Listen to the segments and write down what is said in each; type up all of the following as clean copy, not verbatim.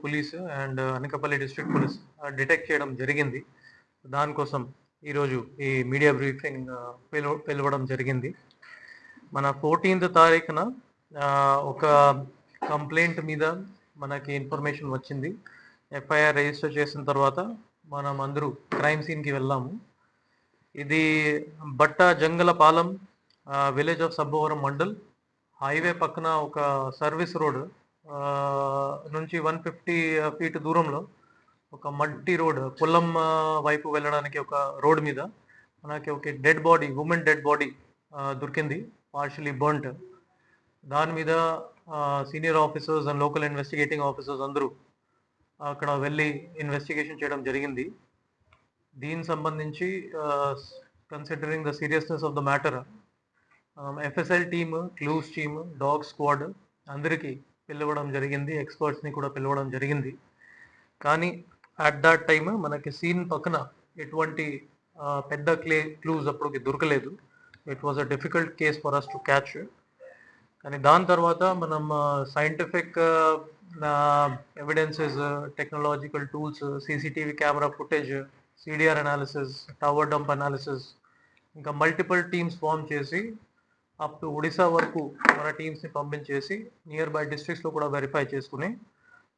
Police and Anakapalli district police detect చేయడం జరిగింది. దానికోసం ఈరోజు ఈ మీడియా బ్రీఫింగ్ పిలవడం జరిగింది. మన 14th తారీఖున ఒక కంప్లైంట్ మీద మనకి ఇన్ఫర్మేషన్ వచ్చింది. ఎఫ్ఐఆర్ రిజిస్టర్ చేసిన తర్వాత మనం అందరూ క్రైమ్ సీన్కి వెళ్ళాము. ఇది Batta Jangalapalem village of Sabbavaram mandal highway పక్కన ఒక సర్వీస్ రోడ్ నుంచి 150 feet దూరంలో ఒక మట్టి రోడ్ పొల్లం వైపు వెళ్ళడానికి ఒక రోడ్ మీద మనకి ఒక dead body, woman dead body దొరికింది, పార్షియలీ బర్న్ట్. దాని మీద senior officers and local investigating officers అందరూ అక్కడ వెళ్ళి ఇన్వెస్టిగేషన్ చేయడం జరిగింది. దీనికి సంబంధించి considering the seriousness of the matter, FSL team, clues team, dog squad అందరికీ పిలవడం జరిగింది, ఎక్స్పర్ట్స్ని కూడా పిలవడం జరిగింది. కానీ అట్ దట్ టైమ్ మనకి సీన్ పక్కన ఎటువంటి పెద్ద క్లూస్ అప్పటికి దొరకలేదు. It was a difficult case for us to catch. కానీ దాని తర్వాత మనం scientific evidences, technological tools, CCTV camera footage, CDR analysis, tower dump analysis, ఇంకా మల్టిపుల్ టీమ్స్ ఫామ్ చేసి అప్ టు ఒడిశా వరకు మన టీమ్స్ని పంపించేసి నియర్ బై డిస్ట్రిక్ట్స్లో కూడా వెరిఫై చేసుకుని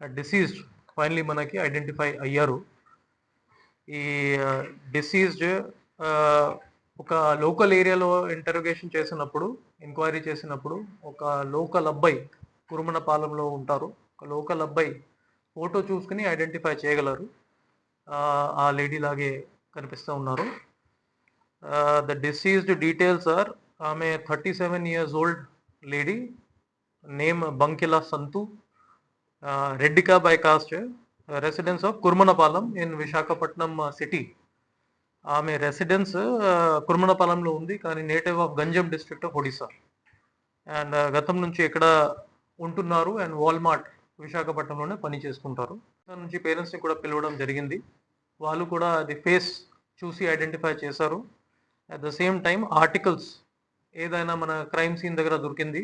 డిసీజ్డ్ ఫైనలీ మనకి ఐడెంటిఫై అయ్యారు. ఈ డిసీజ్డ్ ఒక లోకల్ ఏరియాలో ఇంటరోగేషన్ చేసినప్పుడు, ఎంక్వైరీ చేసినప్పుడు ఒక లోకల్ అబ్బాయి కురుమనపాలెంలో ఉంటారు. ఒక లోకల్ అబ్బాయి ఫోటో చూసుకుని ఐడెంటిఫై చేయగలరు. ఆ లేడీ లాగే కనిపిస్తూ ఉన్నారు. ద డిసీజ్డ్ డీటెయిల్స్ ఆర్, ఆమె 37 years old lady, name Bankila Santhu, Reddika by caste, residence of Kurmanapalem in Visakhapatnam city. ఆమె రెసిడెన్స్ కుర్మనపాలెంలో ఉంది, కానీ native of Ganjam district of Odisha. And గతం నుంచి ఇక్కడ ఉంటున్నారు అండ్ వాల్మార్ట్ విశాఖపట్నంలోనే పని చేసుకుంటారు. దాని నుంచి పేరెంట్స్ని కూడా పిలవడం జరిగింది. వాళ్ళు కూడా అది ఫేస్ చూసి ఐడెంటిఫై చేశారు. At the same time articles ఏదైనా మన క్రైమ్ సీన్ దగ్గర దొరికింది,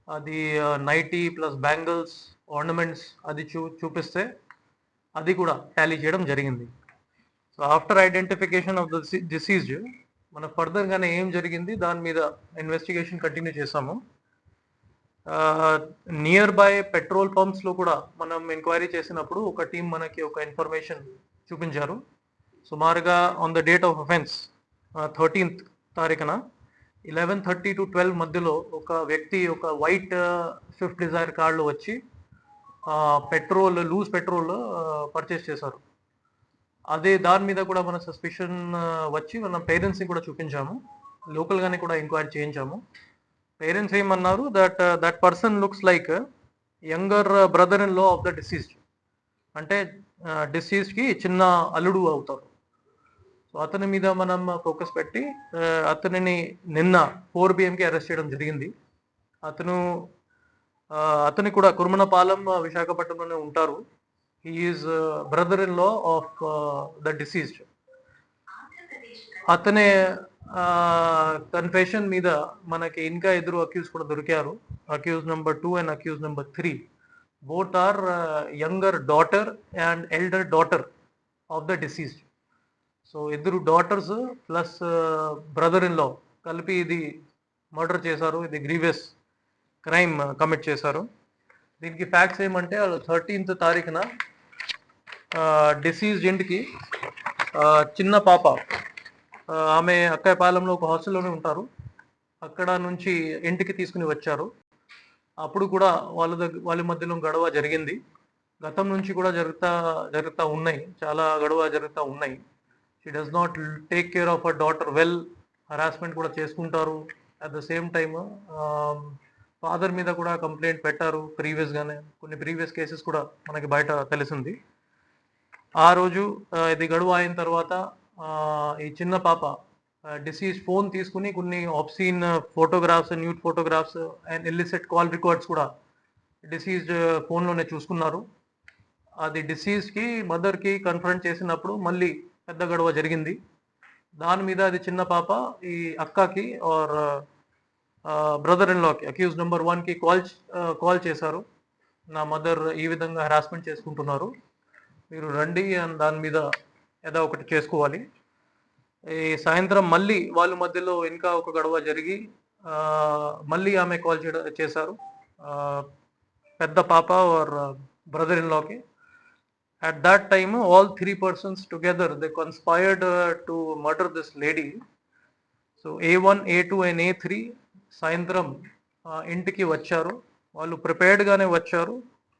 అది నైటీ ప్లస్ బ్యాంగిల్స్, ఆర్నమెంట్స్ అది చూపిస్తే అది కూడా టాలీ చేయడం జరిగింది. So after identification of the diseased మన ఫర్దర్గానే ఏం జరిగింది దాని మీద ఇన్వెస్టిగేషన్ కంటిన్యూ చేసాము. నియర్ బై పెట్రోల్ పంప్స్లో కూడా మనం ఎంక్వైరీ చేసినప్పుడు ఒక టీం మనకి ఒక ఇన్ఫర్మేషన్ చూపించారు. సుమారుగా on the date of offence 13th తారీఖున 11:30 to 12 మధ్యలో ఒక వ్యక్తి ఒక వైట్ స్విఫ్ట్ డిజైర్ కార్లో వచ్చి లూజ్ పెట్రోల్ పర్చేస్ చేశారు. అదే దాని మీద కూడా మన సస్పిషన్ వచ్చి మన పేరెంట్స్ని కూడా చూపించాము, లోకల్గానే కూడా ఎంక్వైరీ చేయించాము. పేరెంట్స్ ఏమన్నారు, that person looks like younger brother in law of the diseased, అంటే డిసీజ్డ్కి చిన్న అల్లుడు అవుతారు. సో అతని మీద మనం ఫోకస్ పెట్టి అతనిని నిన్న 4 PM అరెస్ట్ చేయడం జరిగింది. అతని కూడా కుర్మనపాలెం విశాఖపట్నంలోనే ఉంటారు. He is brother in law of the deceased. అతనే కన్ఫెషన్ మీద మనకి ఇంకా ఇద్దరు అక్యూజ్ కూడా దొరికారు. Accused number 2 and accused number 3. Both are younger daughter and elder daughter of the deceased. So ఇద్దరు daughters plus brother in law కలిపి ఇది మర్డర్ చేశారు. ఇది గ్రీవియస్ క్రైమ్ కమిట్ చేశారు. దీనికి ఫ్యాక్ట్స్ ఏమంటే 13th తారీఖున డిసీజ్డ్ ఇంటికి చిన్న పాప, ఆమె అక్కయ్యపాలెంలో ఒక హాస్టల్లోనే ఉంటారు, అక్కడ నుంచి ఇంటికి తీసుకుని వచ్చారు. అప్పుడు కూడా వాళ్ళ మధ్యలో గొడవ జరిగింది. గతం నుంచి కూడా జరుగుతూ ఉన్నాయి, చాలా గొడవ జరుగుతూ ఉన్నాయి. She does not take care of her daughter well, harassment కూడా చేసుకుంటారు. At the same time father మీద కూడా కంప్లైంట్ పెట్టారు ప్రీవియస్గానే. కొన్ని ప్రీవియస్ కేసెస్ కూడా మనకి బయట తెలిసింది. ఆ రోజు ఇది గడువు అయిన తర్వాత ఈ చిన్న పాప డిసీజ్ ఫోన్ తీసుకుని కొన్ని obscene photographs, nude photographs and illicit call records కూడా డిసీజ్డ్ ఫోన్లోనే చూసుకున్నారు. అది డిసీజ్కి మదర్కి కన్ఫరెంట్ చేసినప్పుడు మళ్ళీ పెద్ద గొడవ జరిగింది. దాని మీద అది చిన్న పాప ఈ అక్కకి ఆర్ బ్రదర్ ఇన్ లాకి, అక్యూజ్ నెంబర్ 1కి కాల్ చేశారు. నా మదర్ ఈ విధంగా హెరాస్మెంట్ చేసుకుంటున్నారు, మీరు రండి అని దాని మీద ఏదో ఒకటి చేసుకోవాలి. ఈ సాయంత్రం మళ్ళీ వాళ్ళ మధ్యలో ఇంకా ఒక గొడవ జరిగి మళ్ళీ ఆమె కాల్ చేశారు పెద్ద పాప ఆర్ బ్రదర్ ఇన్ లాకి. At that time, all three persons together, they conspired to murder this lady. So A1, A2 and A3 సాయంత్రం ఇంటికి వచ్చారు. వాళ్ళు ప్రిపేర్డ్గానే వచ్చారు.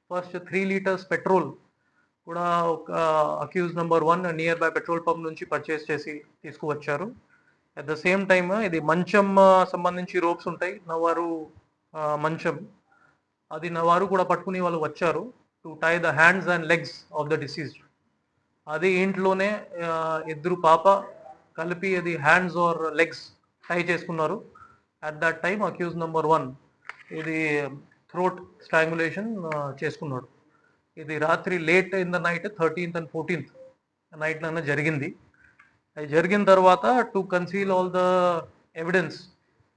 ఫస్ట్ 3 liters పెట్రోల్ కూడా ఒక accused number 1 near by petrol pump నుంచి పర్చేస్ చేసి తీసుకువచ్చారు. అట్ ద సేమ్ టైమ్ ఇది మంచం సంబంధించి రోప్స్ ఉంటాయి, నవారు మంచం, అది నవారు కూడా పట్టుకుని వాళ్ళు వచ్చారు to tie the hands and legs of the deceased. అది ఇంట్లోనే ఇద్దరు పాప కలిపి అది హ్యాండ్స్ ఆర్ లెగ్స్ టై చేసుకున్నారు. At that time accused number 1 ఇది థ్రోట్ స్ట్రాంగులేషన్ చేసుకున్నాడు. ఇది రాత్రి late in the night 13th and 14th నైట్లోనే జరిగింది. అది జరిగిన తర్వాత to conceal all the evidence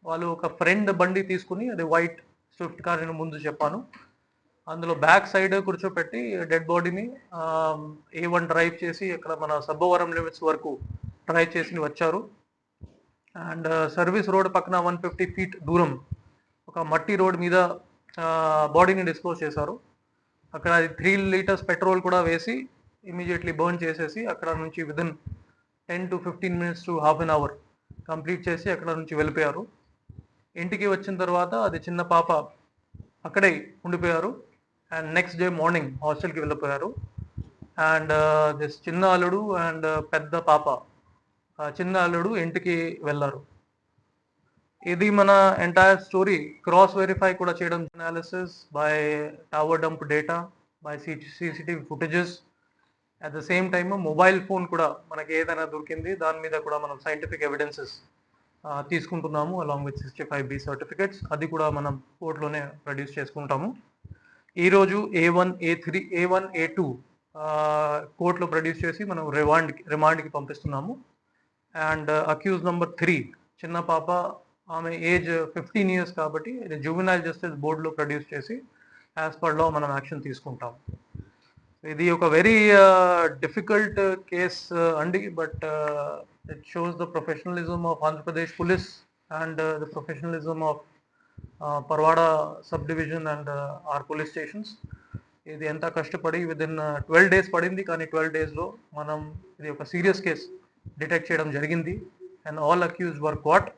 వాళ్ళు ఒక ఫ్రెండ్ బండి తీసుకుని, అది వైట్ స్విఫ్ట్ కార్ నేను ముందు చెప్పాను, అందులో బ్యాక్ సైడ్ కూర్చోపెట్టి డెడ్ బాడీని A1 డ్రైవ్ చేసి అక్కడ మన సబ్బవరం లిమిట్స్ వరకు డ్రైవ్ చేసి వచ్చారు. అండ్ సర్వీస్ రోడ్ పక్కన 150 feet దూరం ఒక మట్టి రోడ్ మీద బాడీని డిస్పోజ్ చేశారు. అక్కడ 3 liters పెట్రోల్ కూడా వేసి ఇమీడియట్లీ బర్న్ చేసేసి అక్కడ నుంచి within 10 to 15 minutes to half an hour complete చేసి అక్కడ నుంచి వెళ్ళిపోయారు. ఇంటికి వచ్చిన తర్వాత అది చిన్న పాప అక్కడే ఉండిపోయారు. అండ్ నెక్స్ట్ డే మార్నింగ్ హాస్టల్కి వెళ్ళిపోయారు. అండ్ దిస్ చిన్న అల్లుడు అండ్ పెద్ద పాప, చిన్న అల్లుడు ఇంటికి వెళ్ళారు. ఇది మన ఎంటైర్ స్టోరీ క్రాస్ వెరిఫై కూడా చేయడం, analysis by tower dump data, by CCTV footages, at the same time mobile phone కూడా మనకి ఏదైనా దొరికింది, దాని మీద కూడా మనం సైంటిఫిక్ ఎవిడెన్సెస్ తీసుకుంటున్నాము అలాంగ్ విత్ 65B సర్టిఫికెట్స్. అది కూడా మనం కోర్టులోనే ప్రొడ్యూస్ చేసుకుంటాము. ఈరోజు A1, A2 కోర్టులో ప్రొడ్యూస్ చేసి మనం రిమాండ్కి పంపిస్తున్నాము. అండ్ అక్యూజ్ నెంబర్ 3 చిన్న పాప, ఆమె ఏజ్ 15 years కాబట్టి జువెనైల్ జస్టిస్ బోర్డులో ప్రొడ్యూస్ చేసి యాజ్ పర్ లా మనం యాక్షన్ తీసుకుంటాం. ఇది ఒక వెరీ డిఫికల్ట్ కేస్ అండి, but it shows the professionalism of Andhra Pradesh police and the professionalism of Parwada sub division and are police stations. ఇది ఎంత కష్టపడి విదిన్ 12 days పడింది, కానీ 12 daysలో మనం ఇది ఒక సీరియస్ కేస్ డిటెక్ట్ చేయడం జరిగింది. And all accused were caught.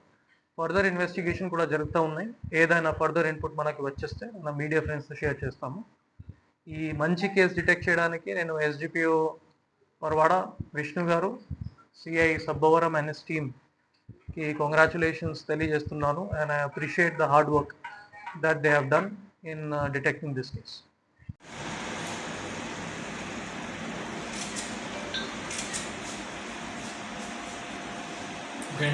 Further investigation కూడా జరుగుతూ ఉన్నాయి. ఏదైనా ఫర్దర్ ఇన్పుట్ మనకి వచ్చేస్తే మన మీడియా ఫ్రెండ్స్తో షేర్ చేస్తాము. ఈ మంచి కేసు డిటెక్ట్ చేయడానికి నేను SGPO పర్వాడా విష్ణు గారు, CI సబ్బవరం అండ్ హిస్ టీమ్కి కంగ్రాచులేషన్స్ తెలియజేస్తున్నాను. And I appreciate the hard work that they have done in detecting this case. Okay.